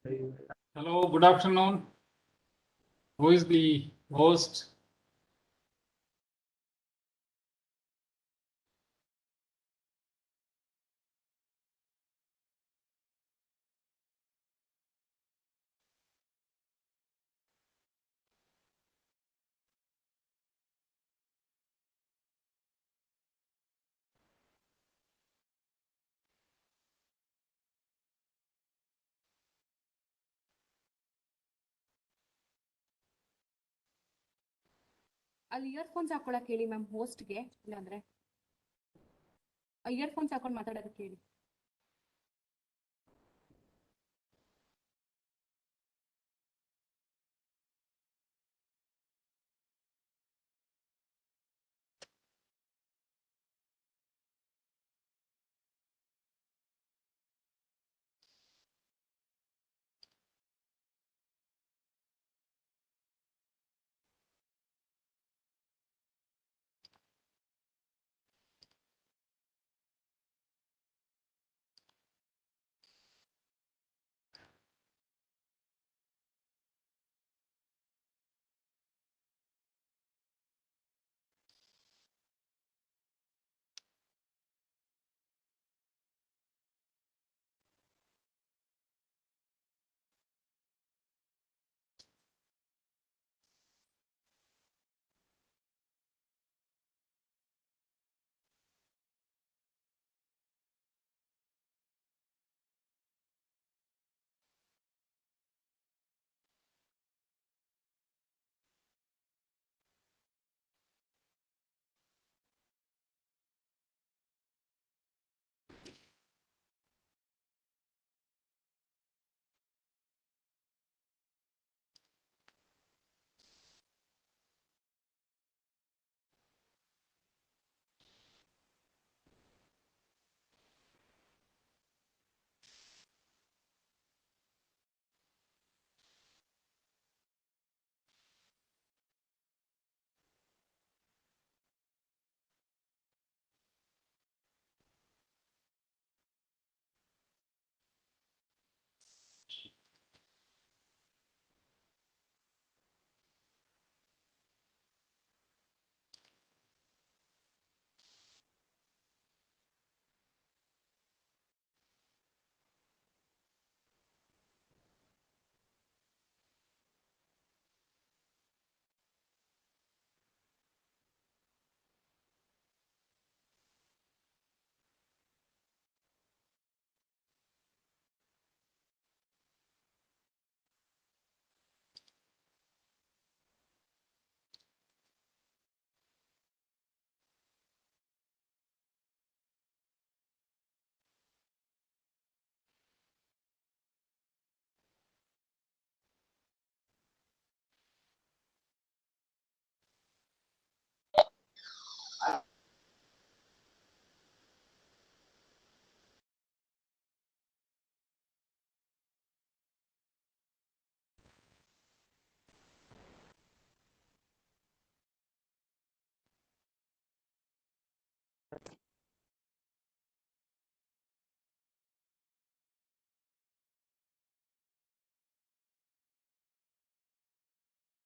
Hello, good afternoon. Who is the host? ಅಲ್ಲಿ earphones ಹಾಕೊಳಕ್ ಹೇಳಿ ma'am ಹೋಸ್ಟ್ಗೆ, ಇಲ್ಲಾಂದ್ರೆ ಇಯರ್ಫೋನ್ಸ್ ಹಾಕೊಂಡು ಮಾತಾಡೋದಕ್ಕೆ ಹೇಳಿ.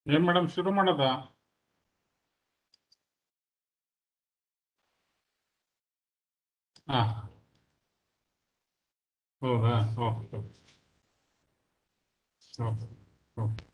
ಏನ್ ಮೇಡಮ್ ಶುರು ಮಾಡೋದ? ಹಾ, ಹೌದಾ? Okay, okay, okay.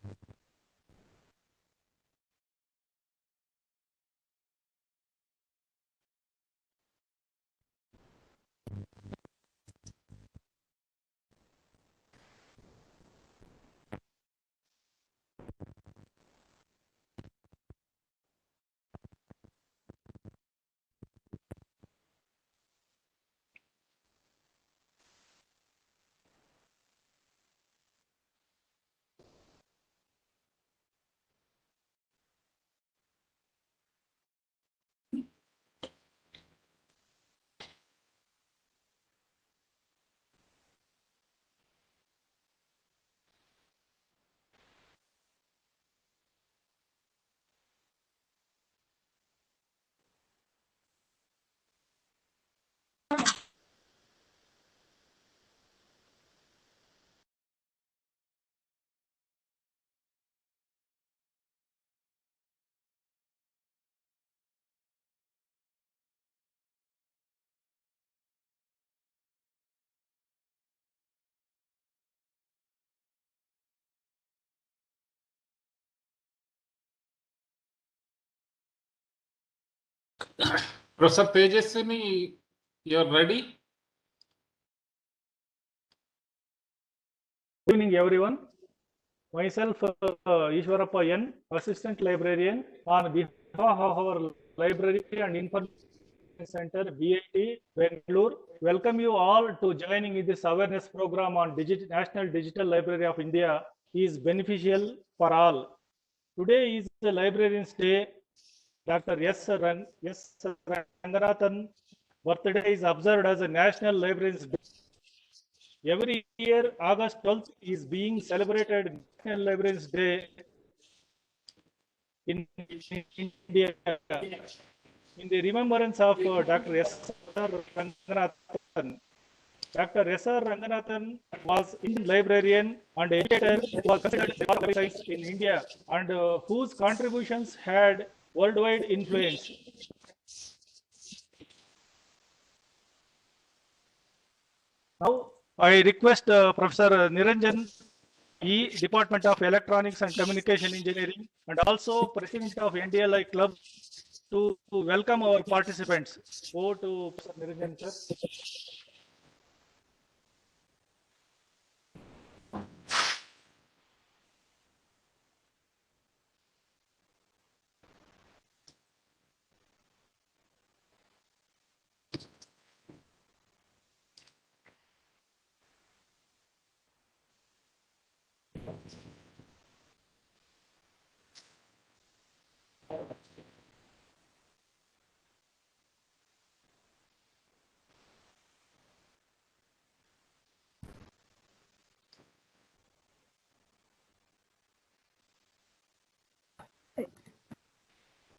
Professor Tejaswini, you're ready? Good evening, everyone. Myself, Ishwarappa N, Assistant Librarian, on behalf of our Library and Information Center, BIT, Bangalore, welcome you all to joining in this awareness program on National Digital Library of India is beneficial for all. Today is the Librarians Day. Dr. S. Ranganathan birthday is observed as a National Librarians Day. Every year, August 12th is being celebrated National Librarians Day in India in the remembrance of Dr. S. R. Ranganathan. Dr. S. R. Ranganathan was Indian librarian and educator who was considered the father of science in India and whose contributions had worldwide influence. Now, I request Professor Niranjan E, Department of Electronics and Communication Engineering, and also President of NDLI Club to welcome our participants. Over to Professor Niranjan, sir.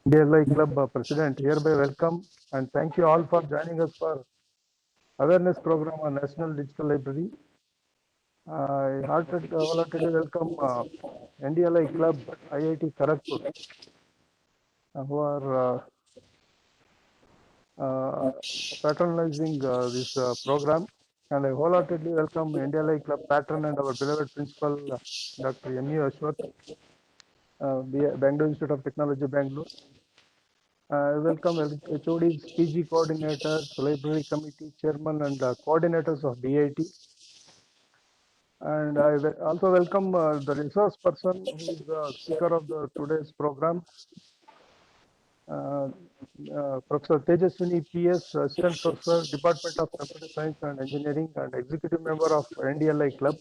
DLI Club President, hereby welcome and thank you all for joining us for awareness program on National Digital Library. I wholeheartedly welcome NDLI Club, IIT Kharagpur, who are patronizing this program, and I wholeheartedly welcome NDLI Club patron and our beloved principal, Dr. M.U. Ashwath, Bangalore Institute of Technology, Bangalore. I welcome HODs, PG coordinators, library committee chairman, and coordinators of BIT. And I also welcome the resource person who is the speaker of today's program, Professor Tejaswini PS, Assistant Professor, Department of Computer Science and Engineering, and Executive Member of NDLI Club.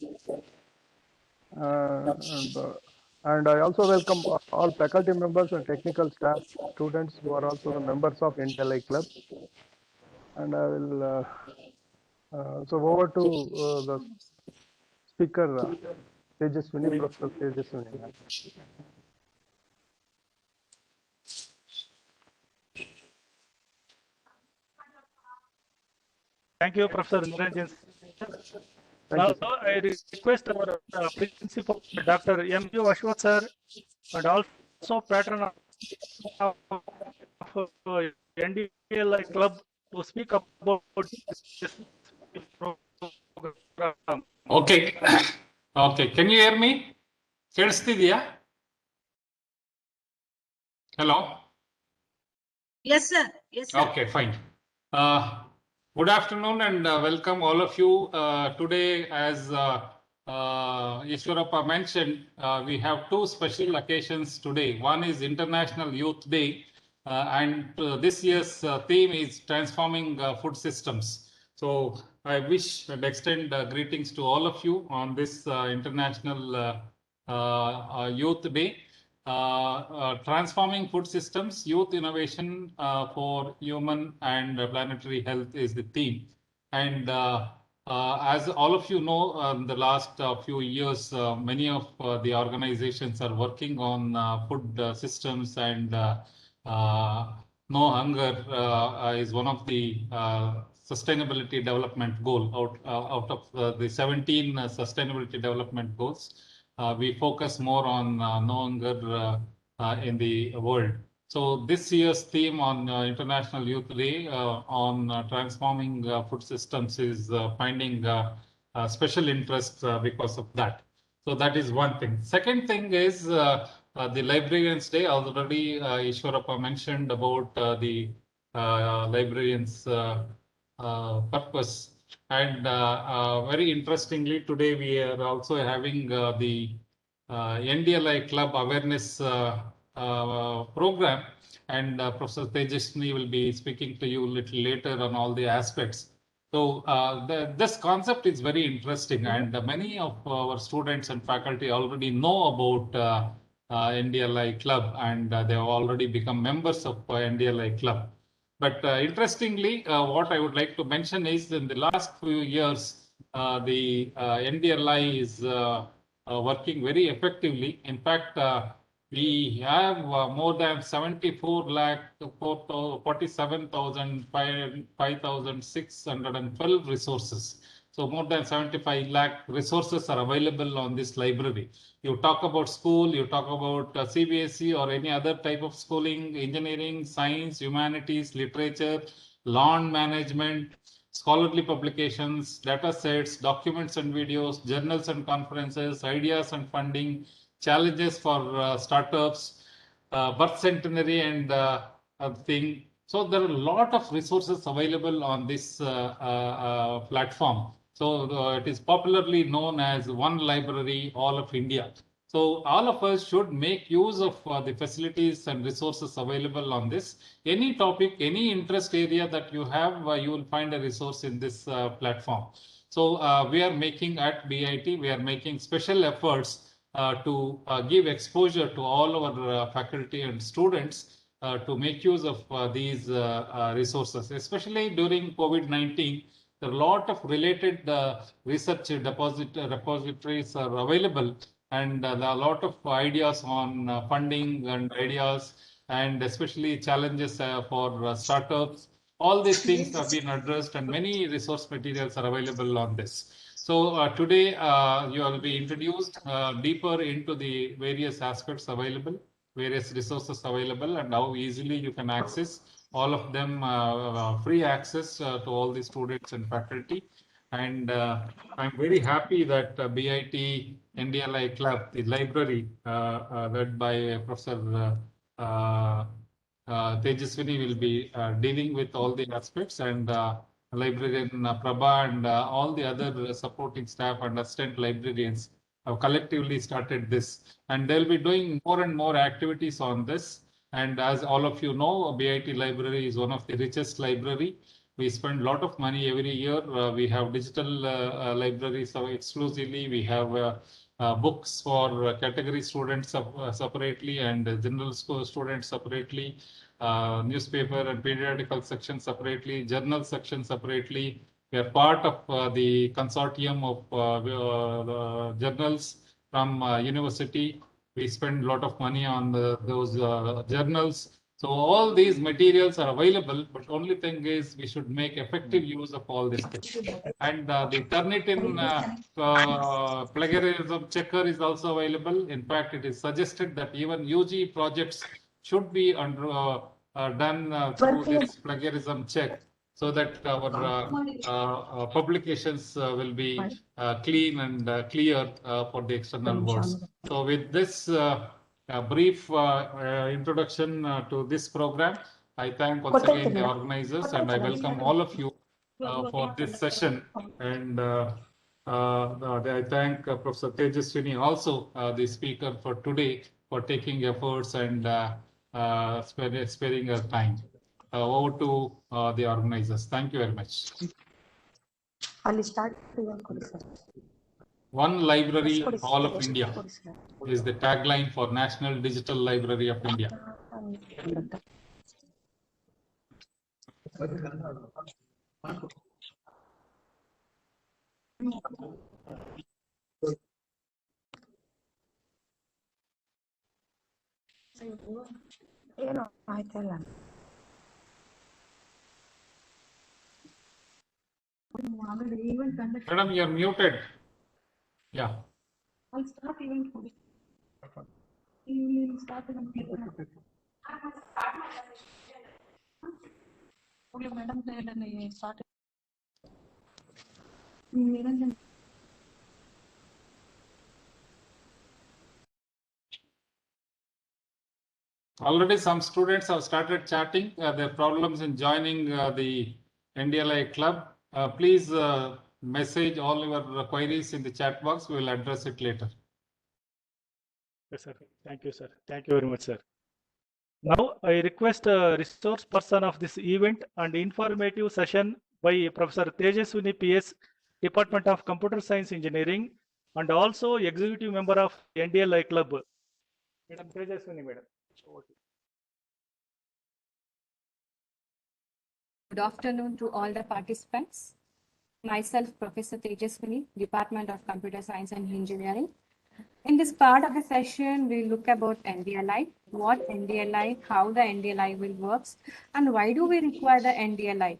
And I also welcome all faculty members and technical staff, students who are also the members of NDLI Club. And I will so over to the speaker, Tejaswini, Professor Tejaswini. Thank you, Professor Niranjan. Now, I request our principal, Dr. M.U. Ashwath, sir, and also patron of NDLI Club to speak about this program. Okay. Okay. Can you hear me? ಕೇಳಿಸ್ತಿದ್ಯಾ? Hello? Yes, sir. Yes, sir. Okay, fine. Good afternoon and welcome all of you. Today, as Ishwarappa mentioned, we have two special occasions today. One is International Youth Day, and this year's theme is transforming food systems. So I wish and extend greetings to all of you on this International Youth Day. Transforming food systems, youth innovation for human and planetary health is the theme. And as all of you know, in the last few years, many of the organizations are working on food systems, and no hunger is one of the sustainability development goal out of the 17 sustainability development goals. We focus more on no hunger in the world. So this year's theme on International Youth Day on transforming food systems is finding special interest because of that. So that is one thing. Second thing is the Librarians Day. Already Ishwarappa mentioned about the librarians' purpose. And very interestingly, today we are also having the NDLI Club Awareness program, and Professor Tejaswini will be speaking to you a little later on all the aspects. So this concept is very interesting, and many of our students and faculty already know about NDLI Club, and they have already become members of NDLI Club. But interestingly, what I would like to mention is in the last few years, the NDLI is working very effectively. In fact, we have more than 74 lakh 5,612 resources. So more than 75 lakh resources are available on this library. You talk about school, you talk about CBSE or any other type of schooling, engineering, science, humanities, literature, lawn management, scholarly publications, data sets, documents and videos, journals and conferences, ideas and funding, challenges for startups, birth centenary and thing. So there are a lot of resources available on this platform. So it is popularly known as One Library, All of India. So all of us should make use of the facilities and resources available on this. Any topic, any interest area that you have, you will find a resource in this platform. So we are making at BIT, we are making special efforts to give exposure to all our faculty and students to make use of these resources, especially during COVID-19. There are a lot of related research repositories are available, and there are a lot of ideas on funding and ideas, and especially challenges for startups. All these things have been addressed, and many resource materials are available on this. So today you will be introduced deeper into the various aspects available, various resources available, and how easily you can access all of them, free access to all the students and faculty. And I'm very happy that BIT NDLI Club, the library led by Professor Tejaswini, will be dealing with all the aspects, and librarian Prabha and all the other supporting staff and assistant librarians have collectively started this, and they'll be doing more and more activities on this. And as all of you know, BIT library is one of the richest library. We spend a lot of money every year. We have digital libraries exclusively. We have books for category students separately, and general school students separately, newspaper and periodical section separately, journal section separately. We are part of the consortium of journals from university. We spend a lot of money on those journals. So all these materials are available, but only thing is we should make effective use of all these things. And the Turnitin plagiarism checker is also available. In fact, it is suggested that even UG projects should be done through this plagiarism check, so that our publications will be clean and clear for the external words. So with this brief introduction to this program, I thank once again the organizers, and I welcome all of you for this session. And I thank Professor Tejaswini also, the speaker for today, for taking efforts and sparing her time. Over to the organizers. Thank you very much. One library, all of India is the tagline for National Digital Library of India. Madam, you are muted. Yeah. I'll start event. You will start event. Okay, madam, then start. Already some students have started chatting their problems in joining the NDLI club. Please message all your queries in the chat box. We will address it later. Yes, sir. Thank you, sir. Thank you very much, sir. Now, I request a resource person of this event and informative session by Professor Tejaswini PS, Department of Computer Science Engineering, and also executive member of NDLI Club. Madam Tejaswini, madam. Good afternoon to all the participants. Myself, Professor Tejaswini, Department of Computer Science and Engineering. In this part of the session, we look about NDLI, what NDLI, how the NDLI will works, and why do we require the NDLI?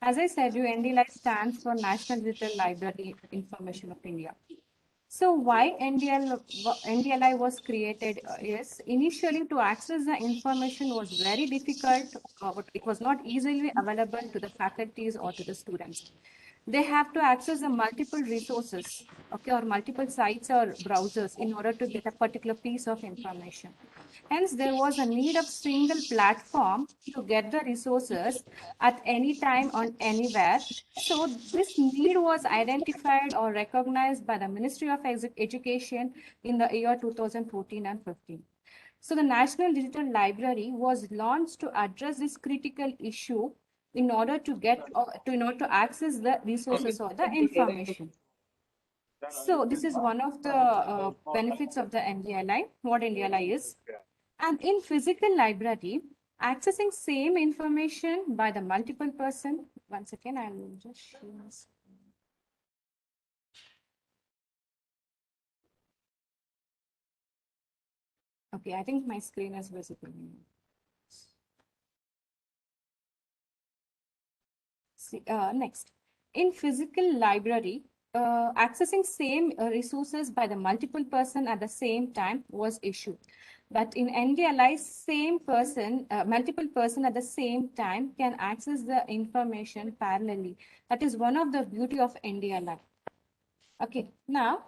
As I said, NDLI stands for National Digital Library Information of India. So why NDLI was created is initially to access the information was very difficult. It was not easily available to the faculties or to the students. They have to access the multiple resources, okay, or multiple sites or browsers in order to get a particular piece of information. Hence, there was a need of single platform to get the resources at any time on anywhere. So this need was identified or recognized by the Ministry of Education in the year 2014 and 15. So the National Digital Library was launched to address this critical issue in order to access the resources or the information. So this is one of the benefits of the NDLI, what NDLI is. And in physical library, accessing same information by the multiple person. Once again, I will just share my screen. Okay, I think my screen is visible. See, next, in physical library, accessing same resources by the multiple person at the same time was issue. But in NDLI, same person, multiple person at the same time can access the information parallelly. That is one of the beauty of NDLI. Okay, now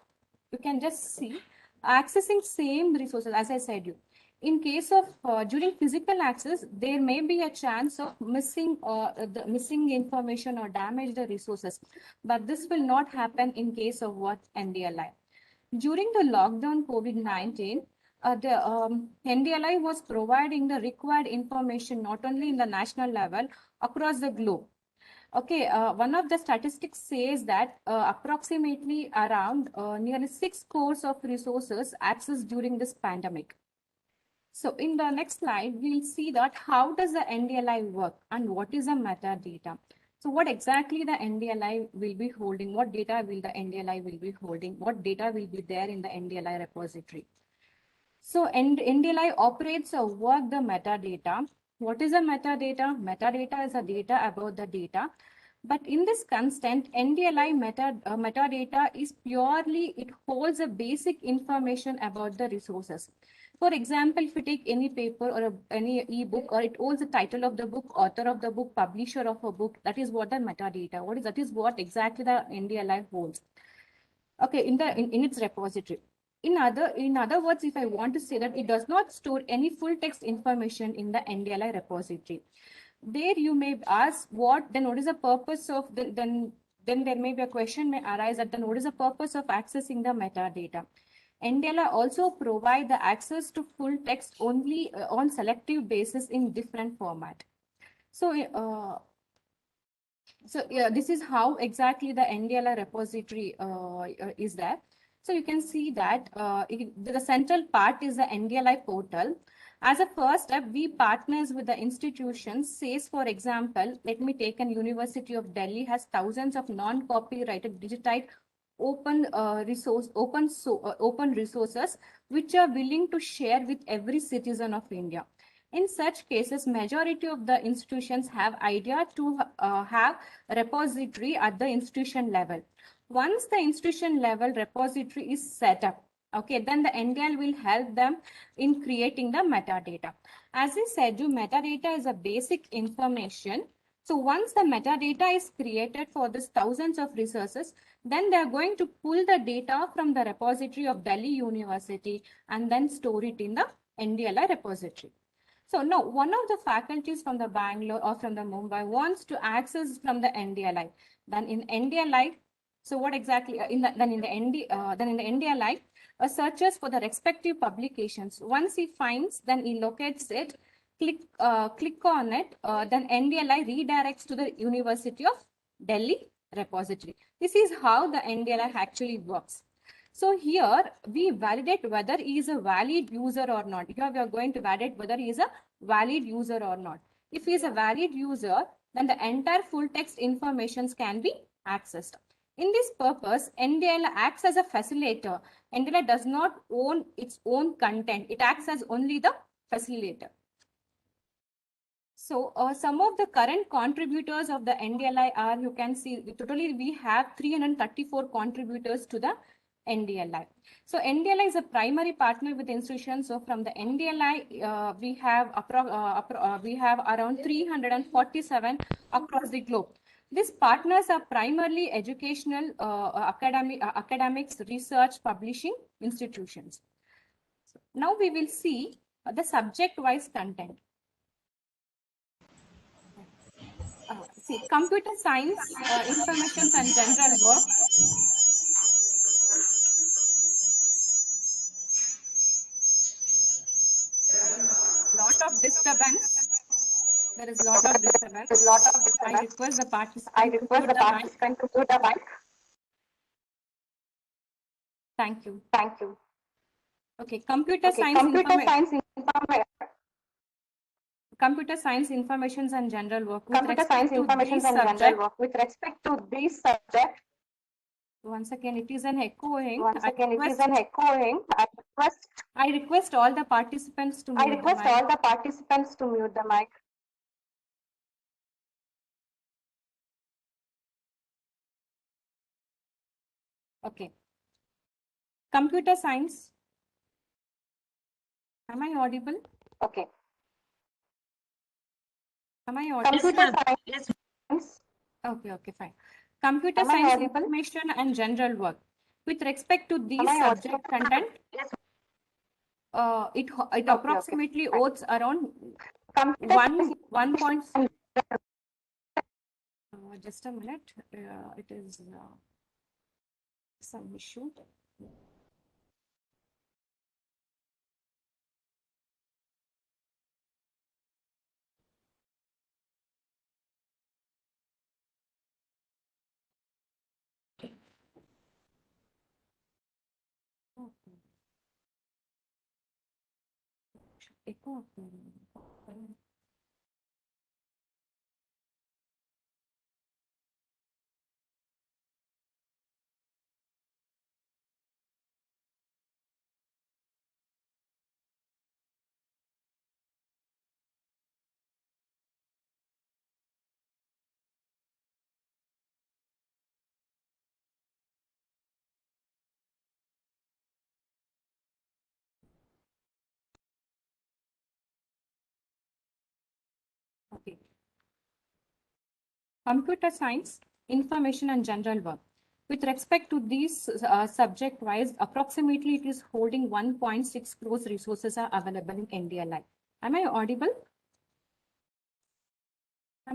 you can just see accessing same resources, as I said you. In case of during physical access, there may be a chance of missing information or damage the resources, but this will not happen in case of what NDLI. During the lockdown COVID-19, the NDLI was providing the required information not only in the national level, across the globe. Okay, one of the statistics says that approximately around nearly 6 crores of resources accessed during this pandemic. So in the next slide, we'll see that how does the NDLI work and what is the metadata. So what exactly the NDLI will be holding, what data will the NDLI will be holding, what data will be there in the NDLI repository. So NDLI operates or work the metadata. What is a metadata? Metadata is a data about the data. But in this constant, NDLI metadata is purely, it holds a basic information about the resources. For example, if you take any paper or any ebook, or it holds the title of the book, author of the book, publisher of a book, that is what the metadata, that is what exactly the NDLI holds. Okay, in its repository. In other words, if I want to say that it does not store any full text information in the NDLI repository. There you may ask what is the purpose of then there may be a question may arise that then what is the purpose of accessing the metadata? NDLI also provide the access to full text only on selective basis in different format. So this is how exactly the NDLI repository is there. So you can see that the central part is the NDLI portal. As a first step, we partners with the institutions. Says, for example, let me take an University of Delhi has thousands of non-copyrighted digitized open resources which are willing to share with every citizen of India. In such cases, majority of the institutions have idea to have a repository at the institution level. Once the institution level repository is set up, okay, then the NDL will help them in creating the metadata. As I said, metadata is a basic information. So once the metadata is created for this thousands of resources, then they are going to pull the data from the repository of Delhi University and then store it in the NDLI repository. So now one of the faculties from the Bangalore or from the Mumbai wants to access from the NDLI. Then in NDLI, so what exactly in the NDLI, searches for the respective publications. Once he finds, then he locates it, click on it, then NDLI redirects to the University of Delhi repository. This is how the NDLI actually works. So here we validate whether he is a valid user or not. Here we are going to validate whether he is a valid user or not. If he is a valid user, then the entire full text informations can be accessed. In this purpose, NDLI acts as a facilitator. NDLI does not own its own content. It acts as only the facilitator. So some of the current contributors of the NDLI are, you can see, totally we have 334 contributors to the NDLI. So NDLI is a primary partner with institutions. So from the NDLI, we have around 347 across the globe. These partners are primarily educational, academics, research, publishing institutions. So now we will see the subject-wise content. See, computer science, information and general work. Lot of disturbance. There is lot of disturbance. I request the participant to mute the mic. Thank you. Okay, computer science, information and general work. With respect to this subject. Once again, it is an echoing. I request all the participants to mute the mic. Okay. Computer science. Am I audible? Okay. Am I audible? Yes, Okay, fine. Computer science, information and general work. With respect to these subject content, it approximately odds around 1. Just a minute. It is some issue. Echo. Okay. Computer science, information and general work. With respect to these subject-wise, approximately it is holding 1.6 crores resources are available in NDLI. Am I audible?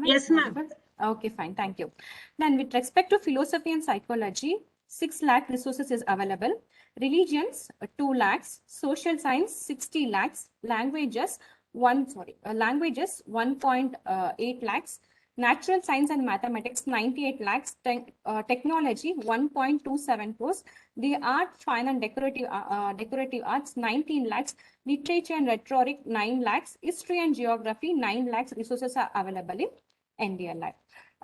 Yes, ma'am. Okay, fine. Thank you. Then with respect to philosophy and psychology, 6 lakh resources is available. Religions, 2 lakhs. Social science, 60 lakhs. Languages, 1.8 lakhs. Natural science and mathematics, 98 lakhs. Technology, 1.27 crores. The art, fine and decorative arts, 19 lakhs. Literature and rhetoric, 9 lakhs. History and geography, 9 lakhs resources are available in NDLI.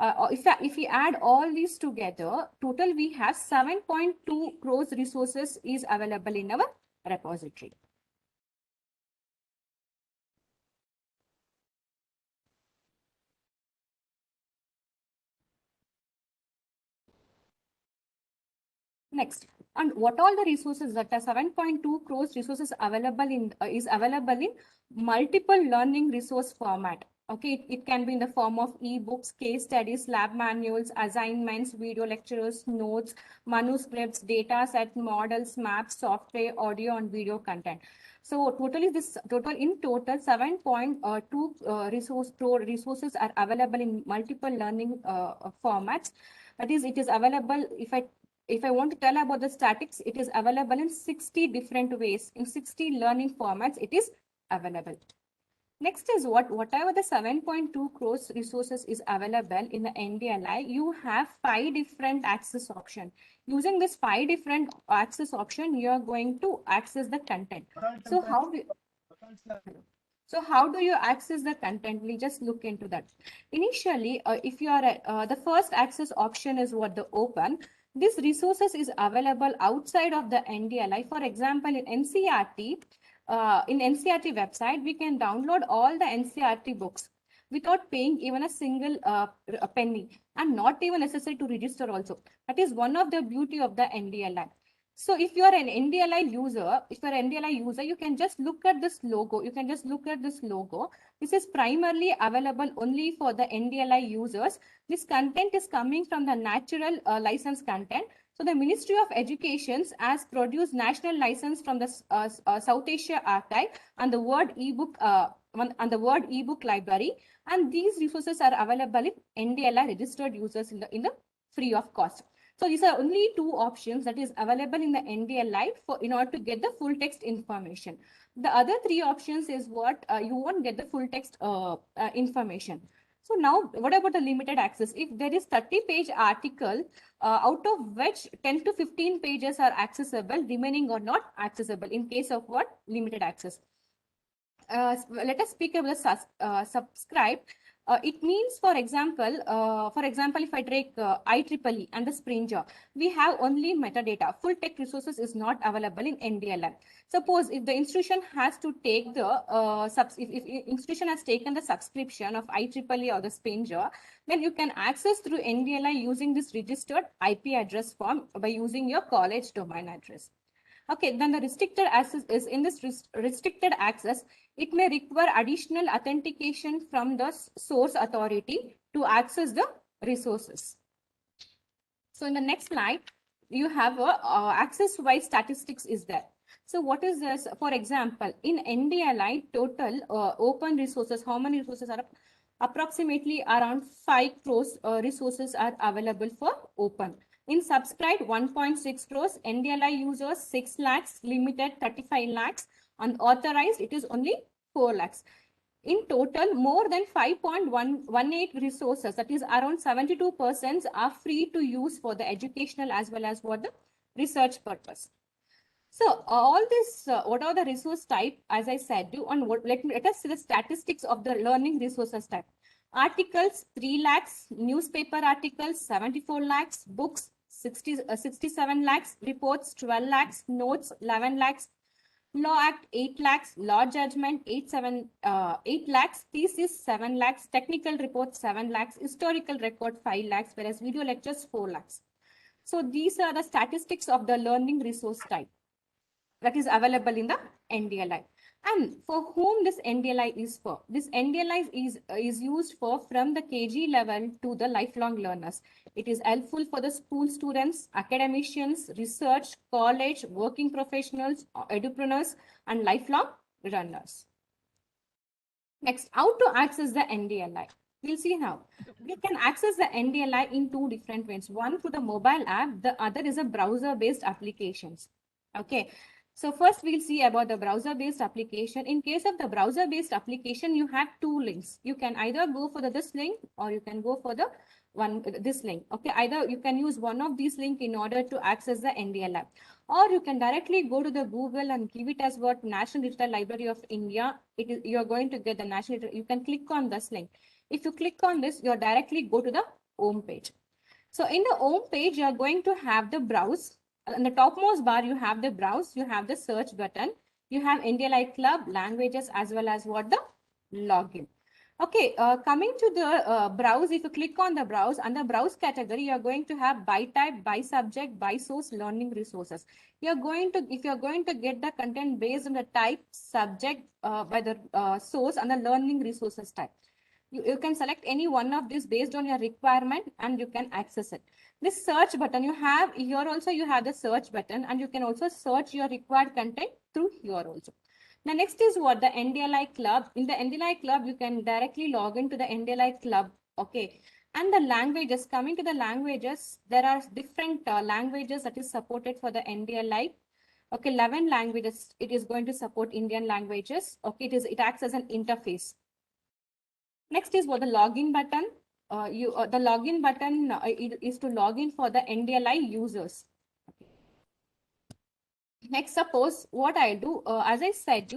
If we add all these together, total we have 7.2 crores resources is available in our repository. Next, and what all the resources that are 7.2 crores resources available in is available in multiple learning resource format. Okay, it can be in the form of e-books, case studies, lab manuals, assignments, video lectures, notes, manuscripts, data set, models, maps, software, audio, and video content. So in total 7.2 resources are available in multiple learning formats. That is, it is available. If I want to tell about the statics, it is available in 60 different ways. In 60 learning formats, it is available. Next is whatever the 7.2 crores resources is available in the NDLI, you have 5 different access options. Using this 5 different access option, you are going to access the content. So how do you access the content? We just look into that. Initially, if you are the first access option is what the open. This resources is available outside of the NDLI. For example, in NCERT website, we can download all the NCERT books without paying even a single a penny, and not even necessary to register also. That is one of the beauty of the NDLI. So if you are an NDLI user, you can just look at this logo. This is primarily available only for the NDLI users. This content is coming from the natural license content. So the Ministry of Education has produced national license from the South Asia Archive and the Word ebook library, and these resources are available in NDLI registered users in the free of cost. So these are only 2 options that is available in the NDLI in order to get the full text information. The other 3 options is what you won't get the full text information. So now, what about the limited access? If there is 30-page article, out of which 10 to 15 pages are accessible, remaining are not accessible in case of what? Limited access. Let us speak about the subscribe. It means, for example, if I take IEEE and the Springer, we have only metadata. Full text resources is not available in NDLI. Suppose if the institution has to take the if institution has taken the subscription of IEEE or the Springer, then you can access through NDLI using this registered IP address form by using your college domain address. Okay, then the restricted access is in this restricted access. It may require additional authentication from the source authority to access the resources. So in the next slide, you have a access-wise statistics is there. So what is this? For example, in NDLI, total open resources, how many resources are approximately around 5 crores resources are available for open. In subscribed, 1.6 crores, NDLI users 6 lakhs, limited 35 lakhs, unauthorized it is only 4 lakhs. In total, more than 5.18 resources, that is around 72% are free to use for the educational as well as for the research purpose. So all this, what are the resource type? As I said, let us see the statistics of the learning resources type. Articles 3 lakhs, newspaper articles 74 lakhs, books 67 lakhs, reports 12 lakhs, notes 11 lakhs, Law Act 8 lakhs, Law Judgment 8 lakhs, Thesis 7 lakhs, Technical Report 7 lakhs, Historical Record 5 lakhs, whereas video lectures 4 lakhs. So these are the statistics of the learning resource type that is available in the NDLI. And for whom this NDLI is for? This NDLI is used for from the KG level to the lifelong learners. It is helpful for the school students, academicians, research, college, working professionals, edupreneurs, and lifelong learners. Next, how to access the NDLI? We'll see how. We can access the NDLI in 2 different ways. One through the mobile app, the other is a browser-based applications. Okay. So first we'll see about the browser-based application. In case of the browser-based application, you have 2 links. You can either go for this link or you can go for this link. Okay, either you can use one of these links in order to access the NDLI, or you can directly go to the Google and give it as what National Digital Library of India. You're going to get the national. You can click on this link. If you click on this, you're directly go to the home page. So in the home page, you're going to have the browse. On the topmost bar, you have the browse, you have the search button, you have NDLI club, languages, as well as what the login. Okay, coming to the browse, if you click on the browse, under browse category, you are going to have by type, by subject, by source, learning resources. If you're going to get the content based on the type, subject, by the source and the learning resources type. You can select any one of these based on your requirement and you can access it. This search button you have here also, you have the search button and you can also search your required content through here also. The next is what the NDLI club. In the NDLI club, you can directly log into the NDLI club. Okay. And the languages, coming to the languages, there are different languages that is supported for the NDLI. Okay, 11 languages. It is going to support Indian languages. Okay, it acts as an interface. Next is what the login button. The login button is to log in for the NDLI users. Next, suppose what I do, as I said,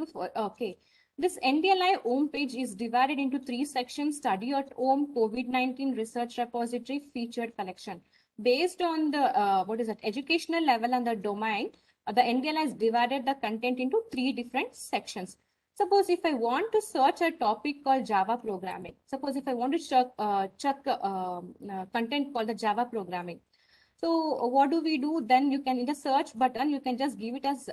this NDLI home page is divided into 3 sections: study at home, COVID-19 research repository, featured collection. Based on the educational level and the domain, the NDLI has divided the content into 3 different sections. Suppose if I want to search a topic called Java programming, suppose if I want to check content called the Java programming. So what do we do? Then you can, in the search button, you can just give it as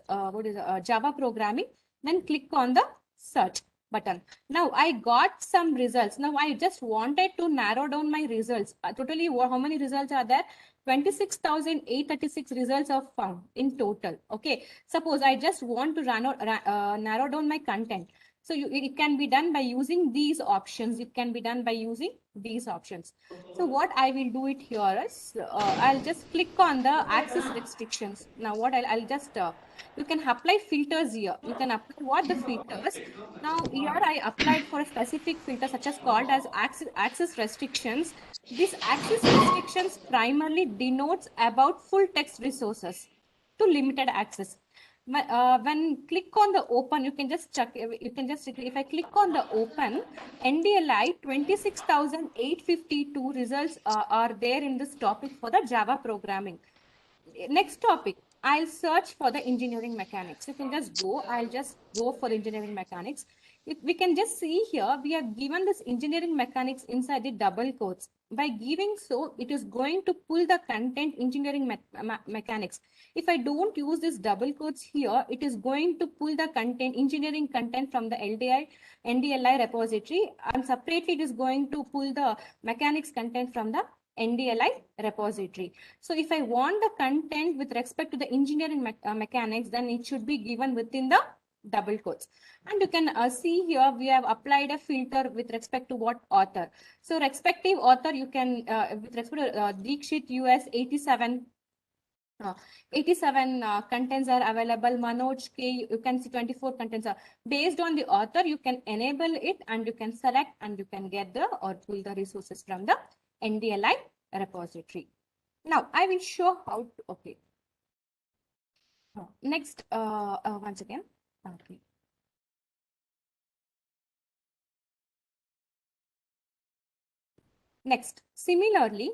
Java programming, then click on the search button. Now I got some results. Now I just wanted to narrow down my results. Totally, how many results are there? 26,836 results are found in total. Okay. Suppose I just want to narrow down my content. So it can be done by using these options. It can be done by using these options. So what I will do it here is, I'll just click on the access restrictions. Now what I'll just, you can apply filters here. You can apply what the filters. Now here I applied for a specific filter such as called as access restrictions. This access restrictions primarily denotes about full text resources to limited access. When click on the open, you can just check, if I click on the open, NDLI 26,852 results are there in this topic for the Java programming. Next topic, I'll search for the engineering mechanics. You can just go, I'll just go for engineering mechanics. We can just see here, we have given this engineering mechanics inside the double quotes. By giving so, it is going to pull the content engineering mechanics. If I don't use this double quotes here, it is going to pull the content, engineering content from the NDLI repository, and separately it is going to pull the mechanics content from the NDLI repository. So if I want the content with respect to the engineering mechanics, then it should be given within the double quotes. And you can see here we have applied a filter with respect to what author. So respective author, you can with respect to Deekshit US 87 contents are available. Manoj K, you can see 24 contents are based on the author. You can enable it and you can select and you can get the or pull the resources from the NDLI repository. Now I will show how to, okay. Next, once again. Okay. Next, similarly,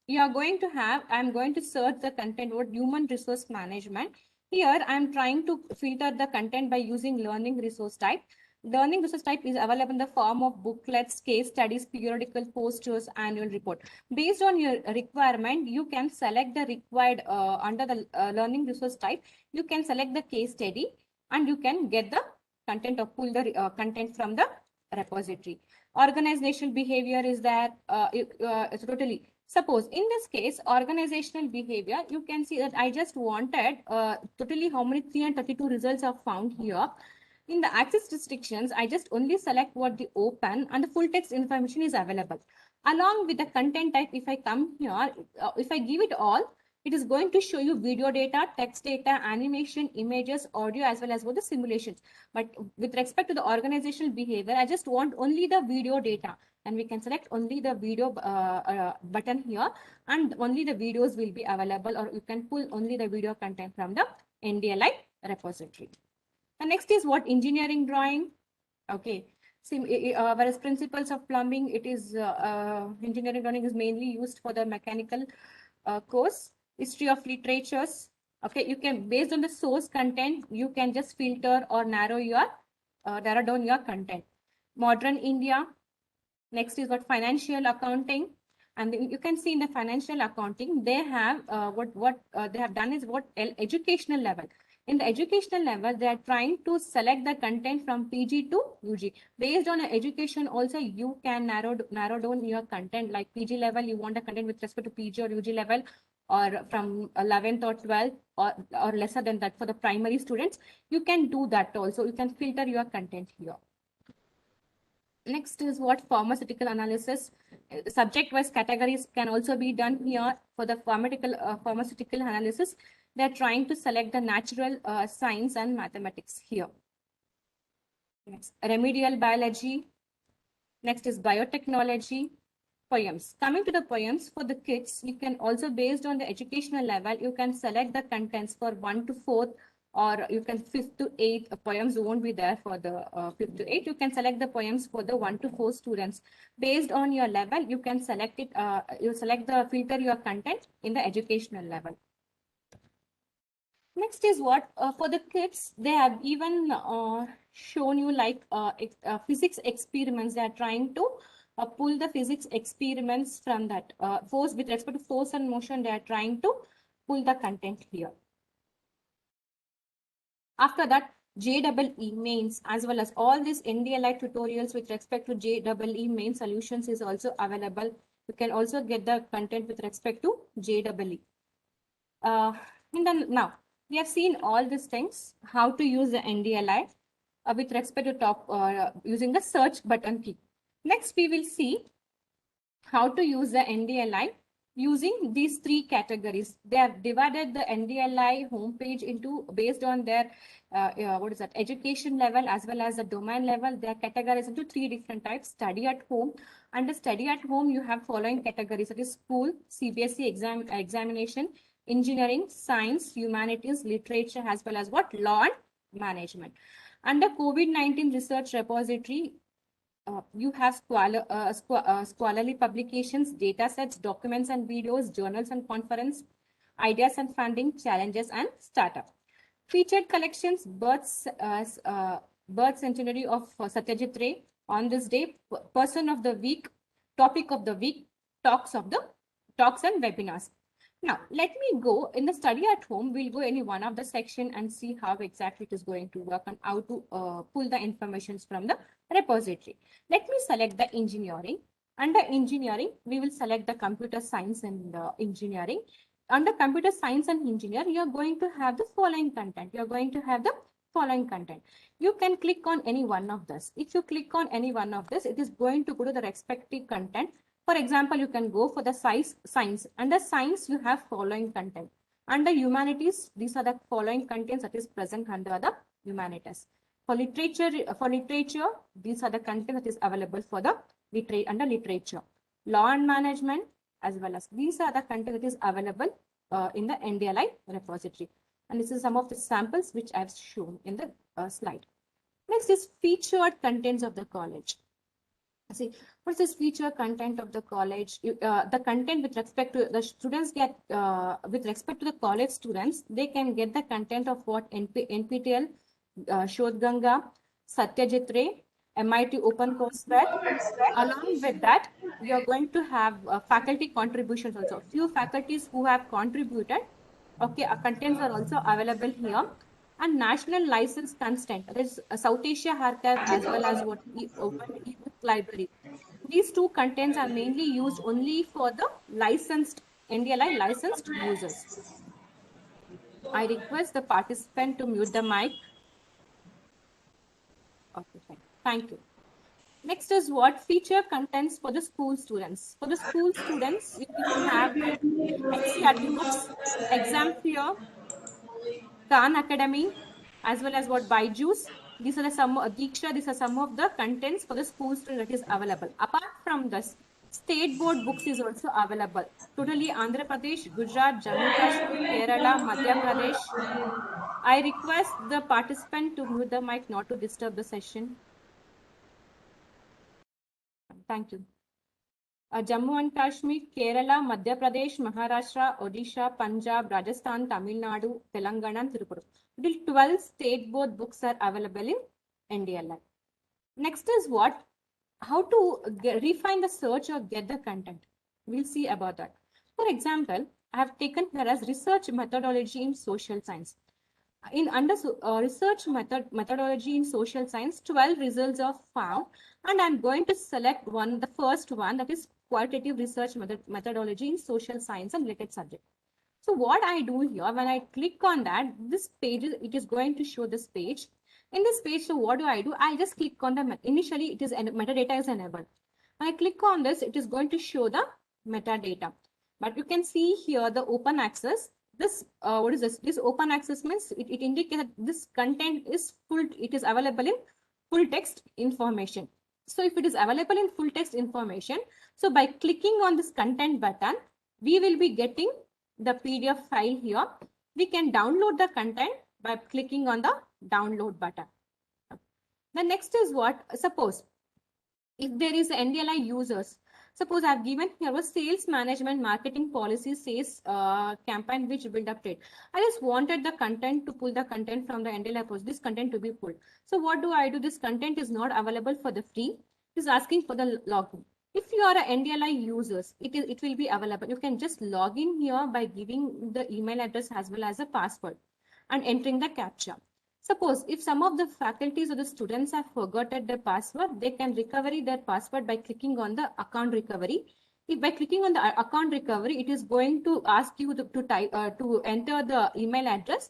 you are going to have, I'm going to search the content word human resource management. Here, I'm trying to filter the content by using learning resource type. Learning resource type is available in the form of booklets, case studies, periodical posters, annual report. Based on your requirement, you can select the required under the learning resource type. You can select the case study and you can get the content or pull the content from the repository. Organizational behavior is that it's totally. Suppose in this case, organizational behavior, you can see that I just wanted totally how many 332 results are found here. In the access restrictions, I just only select what the open and the full text information is available. Along with the content type, if I come here, if I give it all, it is going to show you video data, text data, animation, images, audio, as well as what the simulations. But with respect to the organizational behavior, I just want only the video data. And we can select only the video button here, and only the videos will be available, or you can pull only the video content from the NDLI repository. The next is what engineering drawing. Okay. Whereas principles of plumbing, it is engineering drawing is mainly used for the mechanical course. History of literatures. Okay, you can, based on the source content, you can just filter or narrow down your content. Modern India. Next is what financial accounting. And you can see in the financial accounting, they have what they have done is what educational level. In the educational level, they are trying to select the content from PG to UG. Based on education, also you can narrow down your content. Like PG level, you want the content with respect to PG or UG level, or from 11th or 12th, or lesser than that for the primary students. You can do that also. You can filter your content here. Next is what pharmaceutical analysis. Subject-wise categories can also be done here for the pharmaceutical analysis. They're trying to select the natural science and mathematics here. Next, remedial biology. Next is biotechnology. Poems. Coming to the poems, for the kids, you can also, based on the educational level, you can select the contents for 1 to 4, or you can 5th to 8th. Poems won't be there for the 5th to 8th. You can select the poems for the 1 to 4 students. Based on your level, you can select it. You select the filter your content in the educational level. Next is what for the kids, they have even shown you like physics experiments. They are trying to pull the physics experiments from that force with respect to force and motion. They are trying to pull the content here. After that, JEE mains, as well as all these NDLI tutorials with respect to JEE main solutions is also available. You can also get the content with respect to JEE. Now, we have seen all these things, how to use the NDLI with respect to using the search button key. Next, we will see how to use the NDLI using these 3 categories. They have divided the NDLI homepage into, based on their education level as well as the domain level. They are categorized into 3 different types. Study at home. Under study at home, you have following categories. That is school, CBSE examination, engineering, science, humanities, literature, as well as what? Law and management. Under COVID-19 research repository, you have scholarly publications, data sets, documents and videos, journals and conference, ideas and funding, challenges and startup. Featured collections, birth centenary of Satyajit Ray, on this day, person of the week, topic of the week, talks and webinars. Now, let me go in the study at home. We'll go any one of the section and see how exactly it is going to work and how to pull the information from the repository. Let me select the engineering. Under engineering, we will select the computer science and engineering. Under computer science and engineer, you're going to have the following content. You're going to have the following content. You can click on any one of this. If you click on any one of this, it is going to go to the respective content. For example, you can go for the science. Under science, you have following content. Under humanities, these are the following contents that is present under the humanities. For literature, these are the content that is available for the under literature. Law and management, as well as these are the content that is available in the NDLI repository. And this is some of the samples which I've shown in the slide. Next is featured contents of the college. See, what's this feature content of the college? The content with respect to the students get, with respect to the college students, they can get the content of what NPTEL, Shodh Ganga, Satyajit Ray, MIT OpenCourseWare. Along with that, we are going to have faculty contributions also. Few faculties who have contributed, okay, contents are also available here. And national license constant, that is South Asia Archive as well as what Open eBook Library. These 2 contents are mainly used only for the licensed, NDLI licensed users. I request the participant to mute the mic. Okay, fine. Thank you. Next is what feature contents for the school students. For the school students, you can have NCERT books, exam fear, Khan Academy, as well as what Byju's. These are the Diksha. These are some of the contents for the school student that is available. Apart from this, state board books is also available. Totally Andhra Pradesh, Gujarat, Jammu Kashmir, Kerala, Madhya Pradesh. I request the participant to mute the mic, not to disturb the session. Thank you. Jammu and Kashmir, Kerala, Madhya Pradesh, Maharashtra, Odisha, Punjab, Rajasthan, Tamil Nadu, Telangana, and Tripura. Till 12 state board books are available in NDLI. Next is what? How to refine the search or get the content. We'll see about that. For example, I have taken here as research methodology in social science. In under research methodology in social science, 12 results are found, and I'm going to select the first one, that is qualitative research methodology in social science and related subject. So what I do here, when I click on that, this page, it is going to show this page. In this page, so what do? I just click on the, initially it is metadata is enabled. When I click on this, it is going to show the metadata. But you can see here the open access. This, what is this? This open access means it indicates that this content is full, it is available in full text information. So if it is available in full text information, so by clicking on this content button, we will be getting the PDF file here. We can download the content by clicking on the download button. The next is what? Suppose if there is NDLI users, suppose I've given here a sales management marketing policy says campaign which build up trade. I just wanted the content to pull the content from the NDLI post, this content to be pulled. So what do? This content is not available for the free. It is asking for the login. If you are a NDLI users, it will be available. You can just log in here by giving the email address as well as a password and entering the CAPTCHA. Suppose if some of the faculties or the students have forgotten their password, they can recover their password by clicking on the account recovery. If by clicking on the account recovery, it is going to ask you to enter the email address.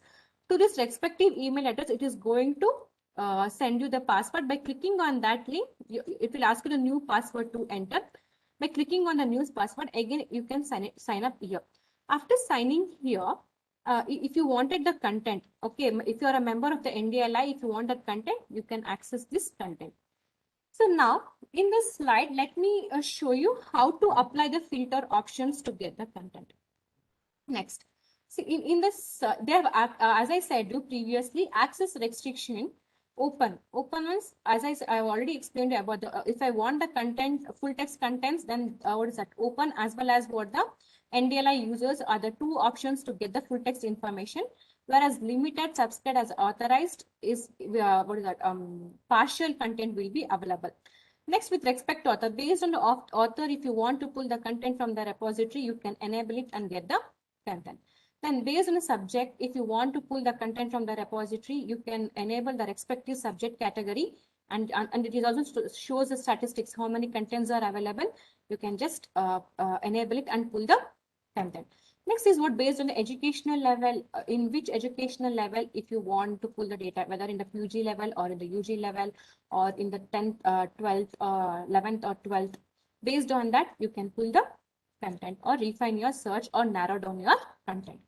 To this respective email address, it is going to send you the password. By clicking on that link, it will ask you the new password to enter. By clicking on the new password, again, you can sign up here. After signing here, if you wanted the content, okay, if you are a member of the NDLI, if you want that content, you can access this content. So now in this slide, let me show you how to apply the filter options to get the content. Next, see in this, they have, as I said you previously, access restriction open means, as I've already explained about the, if I want the content, full text contents, then what is that? Open, as well as what the NDLI users are the two options to get the full text information, whereas limited, subscribed as authorized is what is that? Partial content will be available. Next, with respect to author, based on the author, if you want to pull the content from the repository, you can enable it and get the content. Then based on the subject, if you want to pull the content from the repository, you can enable the respective subject category, and it is also shows the statistics, how many contents are available. You can just enable it and pull the content. Next is what, based on the educational level, in which educational level, if you want to pull the data, whether in the PG level or in the UG level or in the 10th, 12th, 11th or 12th, based on that, you can pull the content or refine your search or narrow down your content.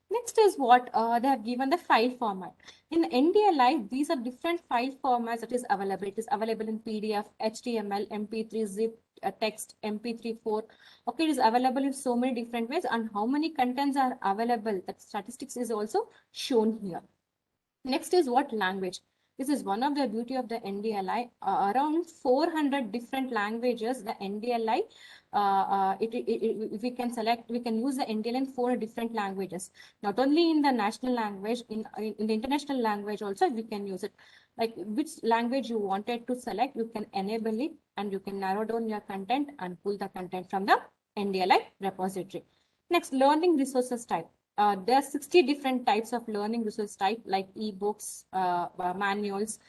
Next is what they have given the file format. In NDLI, these are different file formats that is available. It is available in PDF, HTML, MP3, zip, text, MP3, 4. Okay, it is available in so many different ways, and how many contents are available, that statistics is also shown here. Next is what language. This is one of the beauty of the NDLI. Around 400 different languages, the NDLI, if we can select, we can use the NDLI in 4 different languages. Not only in the national language, in the international language also we can use it. Like which language you wanted to select, you can enable it and you can narrow down your content and pull the content from the NDLI repository. Next, learning resources type. There are 60 different types of learning resource type, like ebooks, manuals,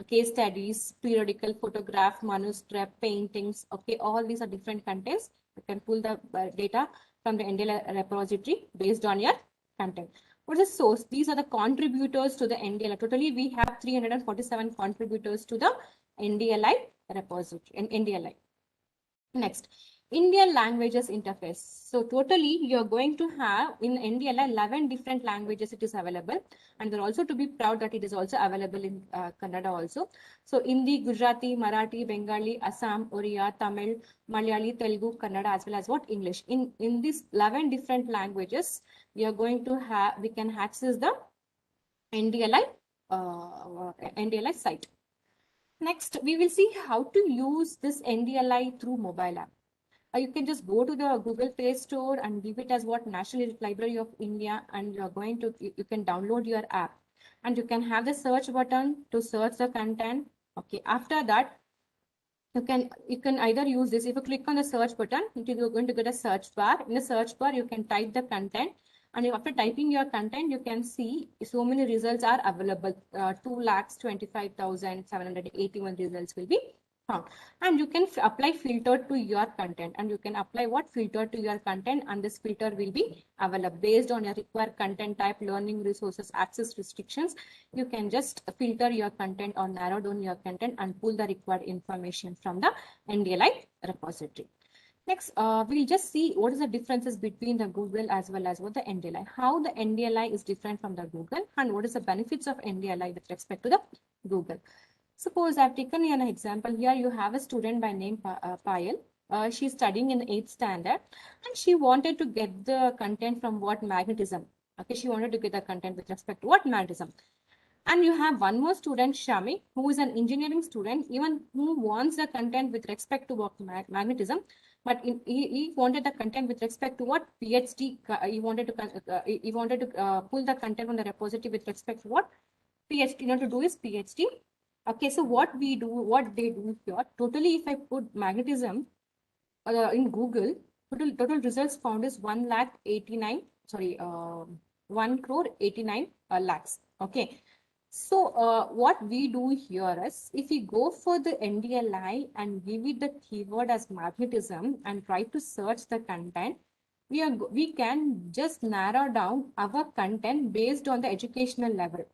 case studies, periodical, photograph, manuscript, paintings. Okay, all these are different contents. You can pull the data from the NDLI repository based on your content. What is the source? These are the contributors to the NDLI. Totally, we have 347 contributors to the NDLI repository. NDLI. Next, Indian languages interface. So totally you're going to have in NDLI 11 different languages it is available, and they're also to be proud that it is also available in Kannada also. So Hindi, Gujarati, Marathi, Bengali, Assam, Oriya, Tamil, Malayali, Telugu, Kannada, as well as what English. In these 11 different languages, we are going to have, we can access the NDLI site. Next, we will see how to use this NDLI through mobile app. You can just go to the Google Play Store and give it as what National Library of India, and you're going to, you can download your app and you can have the search button to search the content. Okay, after that, you can either use this. If you click on the search button, you're going to get a search bar. In the search bar, you can type the content And after typing your content, you can see so many results are available. 2,25,781 results will be found. And you can apply filter to your content, and you can apply what filter to your content, and this filter will be available based on your required content type, learning resources, access restrictions. You can just filter your content or narrow down your content and pull the required information from the NDLI repository. Next, we'll just see what is the differences between the Google as well as what the NDLI, how the NDLI is different from the Google, and what is the benefits of NDLI with respect to the Google. Suppose I've taken an example here. You have a student by name Payal. She's studying in 8th standard, and she wanted to get the content from what magnetism. Okay, she wanted to get the content with respect to what magnetism. And you have one more student, Shami, who is an engineering student, even who wants the content with respect to what magnetism, but he wanted the content with respect to what PhD. He wanted to pull the content from the repository with respect to what PhD. You know, to do his PhD. Okay, so what they do here, totally, if I put magnetism in Google, total results found is 1 crore 89 lakhs. Okay. So what we do here is, if we go for the NDLI and give it the keyword as magnetism and try to search the content, we can just narrow down our content based on the educational level.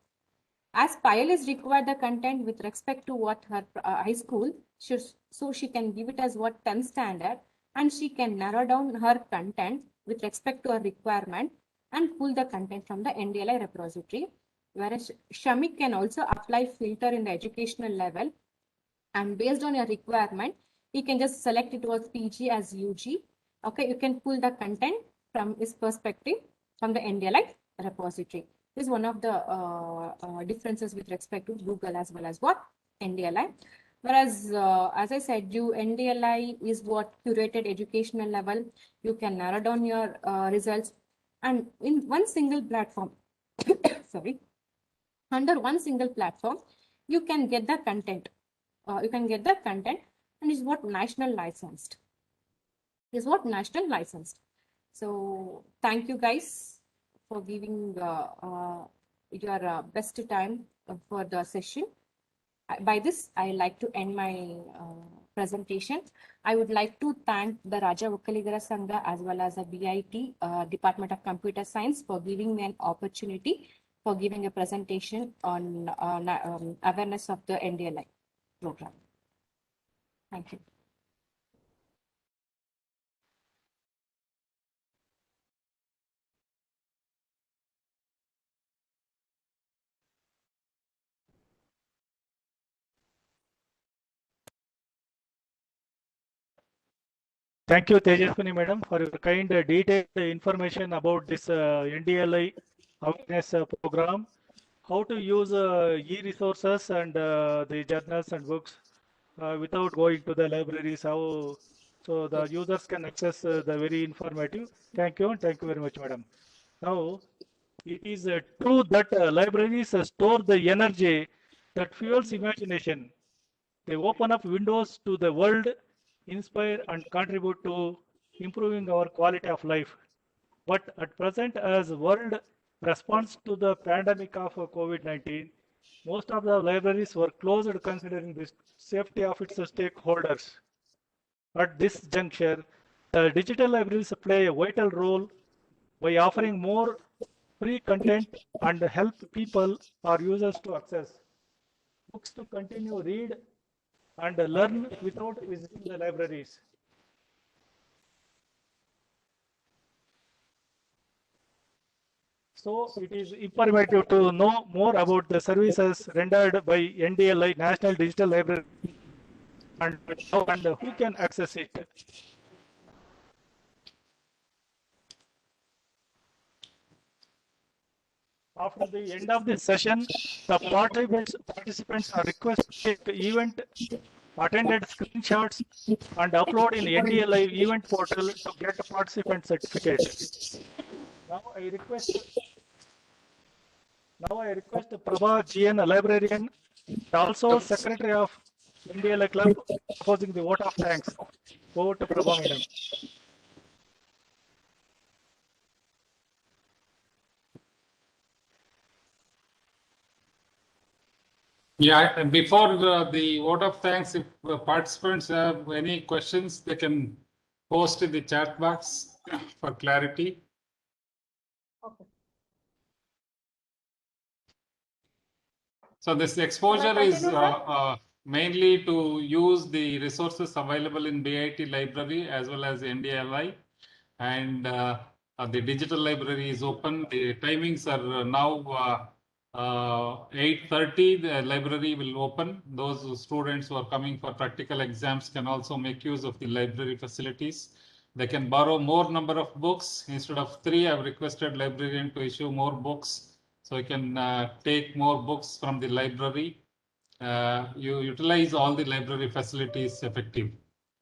As Payal is required the content with respect to what her high school, so she can give it as what 10th standard, and she can narrow down her content with respect to her requirement and pull the content from the NDLI repository. Whereas Shamik can also apply filter in the educational level, and based on your requirement, he can just select it was PG as UG. Okay, you can pull the content from his perspective from the NDLI repository. This is one of the differences with respect to Google as well as what NDLI. Whereas, as I said, NDLI is what curated educational level. You can narrow down your results, and in one single platform, sorry, under one single platform, you can get the content. And is what national licensed. So thank you guys for giving your best time for the session. By this, I like to end my presentation. I would like to thank the Raja Vokkaligara Sangha as well as the BIT, Department of Computer Science, for giving me an opportunity for giving a presentation on awareness of the NDLI program. Thank you. Thank you, Tejaswini Madam, for your kind detailed information about this NDLI awareness program, how to use e-resources and the journals and books without going to the libraries, how so the users can access the very informative. Thank you, and thank you very much, Madam. Now, it is true that libraries store the energy that fuels imagination. They open up windows to the world, inspire and contribute to improving our quality of life. But at present, as world responds to the pandemic of COVID-19, most of the libraries were closed considering the safety of its stakeholders. At this juncture, the digital libraries play a vital role by offering more free content and help people or users to access books to continue read and learn without visiting the libraries. So it is imperative to know more about the services rendered by NDLI, National Digital Library, and how and who can access it. After the end of this session, the participants are requested to take event attended screenshots and upload in NDLI event portal to get a participant certificate. Now I request Prabha GN, a librarian, and also Secretary of NDLI Club, opposing the vote of thanks. Over to Prabha, Madam. Yeah, and before the vote of thanks, if participants have any questions, they can post in the chat box for clarity. Okay. So this exposure Shall I is continue, sir? mainly to use the resources available in BIT library as well as NDLI, and the digital library is open. The timings are now 8:30. The library will open. Those students who are coming for practical exams can also make use of the library facilities. They can borrow more number of books. Instead of 3, I've requested librarian to issue more books. So you can take more books from the library. You utilize all the library facilities effectively.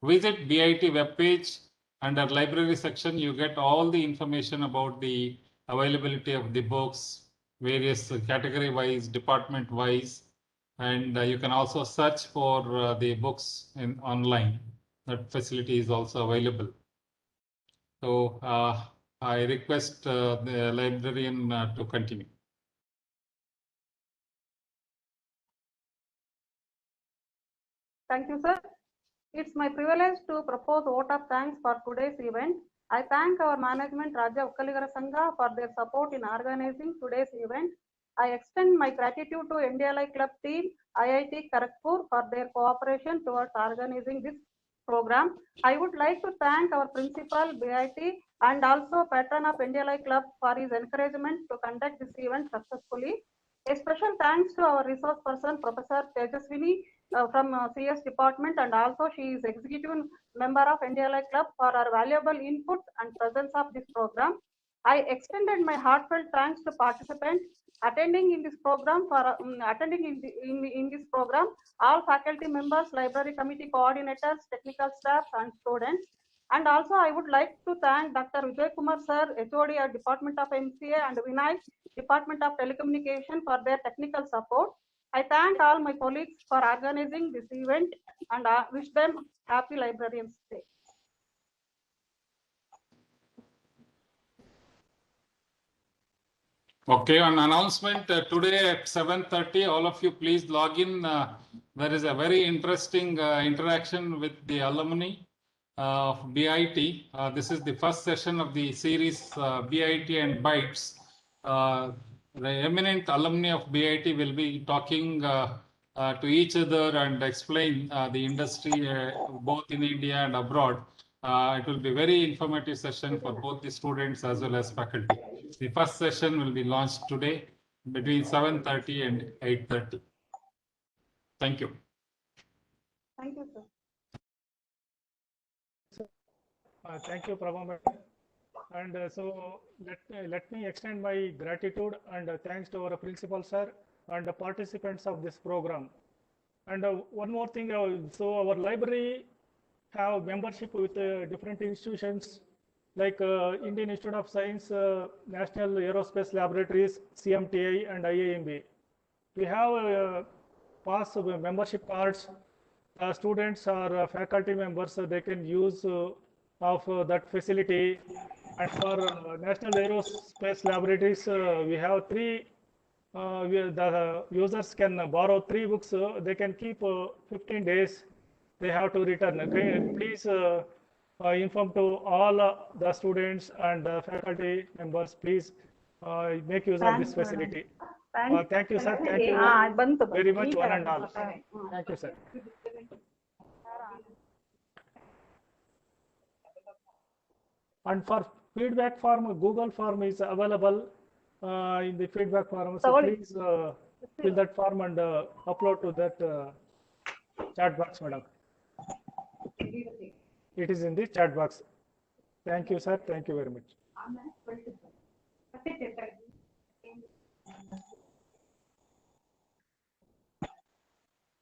Visit BIT webpage. Under library section, you get all the information about the availability of the books, various category wise, department wise, and you can also search for the books in online. That facility is also available. So I request the librarian to continue. Thank you, sir. It's my privilege to propose vote of thanks for today's event. I thank our management, Rajya Okkaligara Sangha, for their support in organizing today's event. I extend my gratitude to NDLI Club team, IIT Kharagpur, for their cooperation towards organizing this program. I would like to thank our principal, BIT, and also patron of NDLI Club for his encouragement to conduct this event successfully. A special thanks to our resource person, Professor Tejaswini, from CS department, and also she is executive member of NDLI Club, for her valuable input and presence of this program. I extended my heartfelt thanks to participants attending in this program in this program, all faculty members, library committee coordinators, technical staff, and students. And also I would like to thank Dr. Vijay Kumar sir, HOD at Department of MCA, and Vinay, Department of Telecommunication, for their technical support. I thank all my colleagues for organizing this event, and I wish them happy Librarians Day. Okay, an announcement today at 7:30. All of you, please log in. There is a very interesting interaction with the alumni of BIT. This is the first session of the series BIT and Bytes. The eminent alumni of BIT will be talking to each other and explain the industry both in India and abroad. It will be very informative session for both the students as well as faculty. The first session will be launched today between 7:30 and 8:30. Thank you. Thank you, sir. Thank you, Prabha madam. And so let me extend my gratitude and thanks to our principal sir and the participants of this program. And one more thing, so our library have membership with different institutions like Indian Institute of Science, National Aerospace Laboratories, CMTI, and IIMB. We have pass membership cards. Students or faculty members, they can use of that facility. And for National Aerospace Laboratories, we have 3. The users can borrow 3 books. They can keep 15 days. They have to return. Okay? Please inform to all the students and faculty members. Please make use of this facility. Thank you, sir. Thank you very much, one and all. Thank you, sir. And for feedback form, Google form is available in the feedback form. So please fill that form and upload to that chat box, madam. It is in the chat box. Thank you, sir. Thank you very much.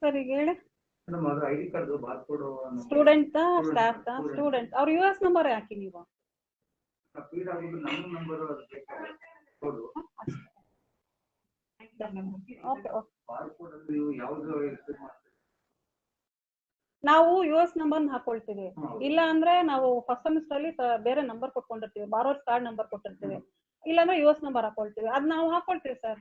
Sir ಈಗ ಹೇಳಿ student staff student ಅವ್ರ US number ಹಾಕಿ ನೀವು. ನಾವು US number ಹಾಕೊಳ್ತೀವಿ. ಇಲ್ಲ ಅಂದ್ರೆ ನಾವು first semester ಅಲ್ಲಿ ಬೇರೆ ನಂಬರ್ ಕೊಟ್ಕೊಂಡಿರ್ತೀವಿ, ಬಾರೋರ್ಸ್ ಕಾರ್ಡ್ ನಂಬರ್ ಕೊಟ್ಟಿರ್ತೀವಿ. ಇಲ್ಲಾಂದ್ರೆ US ನಂಬರ್ ಹಾಕೊಳ್ತೀವಿ. ಅದ್ ನಾವು ಹಾಕೊಳ್ತೀವಿ ಸರ್.